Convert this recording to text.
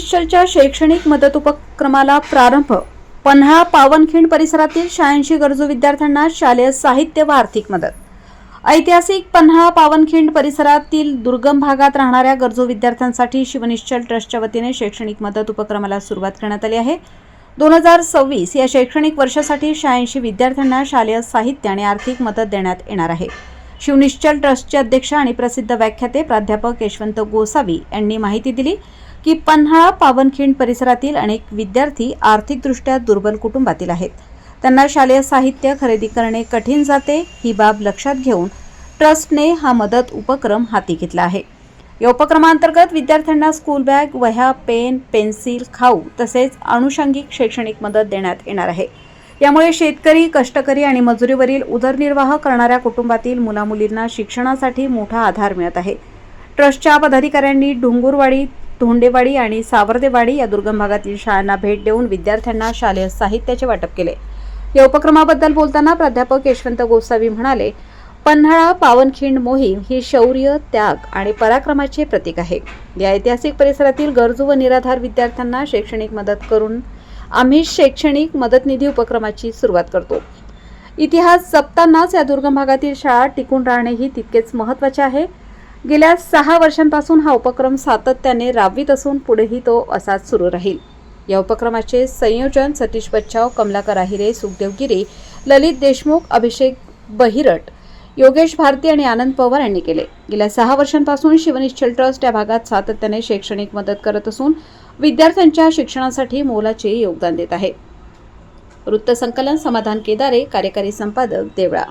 शिवनिश्चलच्या शैक्षणिक मदत उपक्रमाला प्रारंभ. पन्हाळा पावनखिंड परिसरातील 86 गरजू विद्यार्थ्यांना शालेय साहित्य व आर्थिक मदत. ऐतिहासिक पन्हाळा पावनखिंड परिसरातील दुर्गम भागात राहणाऱ्या गरजू विद्यार्थ्यांसाठी शिवनिश्चल ट्रस्टच्या वतीने शैक्षणिक मदत उपक्रमाला सुरुवात करण्यात आली आहे. 2026 या शैक्षणिक वर्षासाठी 86 विद्यार्थ्यांना शालेय साहित्य आणि आर्थिक मदत देण्यात येणार आहे. शिवनिश्चल ट्रस्टचे अध्यक्ष आणि प्रसिद्ध व्याख्याते प्राध्यापक यशवंत गोसावी यांनी माहिती दिली की पन्हाळा पावनखिंड परिसरातील अनेक विद्यार्थी आर्थिकदृष्ट्या दुर्बल कुटुंबातील आहेत. त्यांना शालेय साहित्य खरेदी करणे कठीण जाते. ही बाब लक्षात घेऊन ट्रस्टने हा मदत उपक्रम हाती घेतला आहे. या उपक्रमांतर्गत विद्यार्थ्यांना स्कूल बॅग, वह्या, पेन, पेन्सिल, खाऊ तसेच आनुषंगिक शैक्षणिक मदत देण्यात येणार आहे. यामुळे शेतकरी, कष्टकरी आणि मजुरीवरील उदरनिर्वाह करणाऱ्या कुटुंबातील मुलामुलींना शिक्षणासाठी मोठा आधार मिळत आहे. ट्रस्टच्या पदाधिकाऱ्यांनी डोंगुरवाडी, धोंडेवाडी आणि सावर्देवाडी या दुर्गम भागातील शाळांना भेट देऊन विद्यार्थ्यांना शालेय साहित्याचे वाटप केले. या उपक्रमाबद्दल बोलताना प्राध्यापक यशवंत गोसावी म्हणाले, पन्हाळा पावनखिंड मोहीम ही शौर्य, त्याग आणि पराक्रमाचे प्रतीक आहे. या ऐतिहासिक परिसरातील गरजू व निराधार विद्यार्थ्यांना शैक्षणिक मदत करून आम्ही शैक्षणिक मदत निधी उपक्रमाची सुरुवात करतो. इतिहास जपतानाच या दुर्गम भागातील शाळा टिकून राहणेही तितकेच महत्त्वाचे आहे. गेल्या 6 वर्षांपासून हा उपक्रम सातत्याने राबवित असून पुढेही तो असाच सुरू राहील. या उपक्रमाचे संयोजन सतीश बच्चाव, कमलाकर आहिरे, सुखदेव गिरी, ललित देशमुख, अभिषेक बहिरट, योगेश भारती आणि आनंद पवार यांनी केले. गेल्या 6 वर्षांपासून शिवनिश्चल ट्रस्ट या भागात सातत्याने शैक्षणिक मदत करत असून विद्यार्थ्यांच्या शिक्षणासाठी मोलाचे योगदान देत आहे. वृत्तसंकलन समाधान केदारे, कार्यकारी संपादक, देवळा.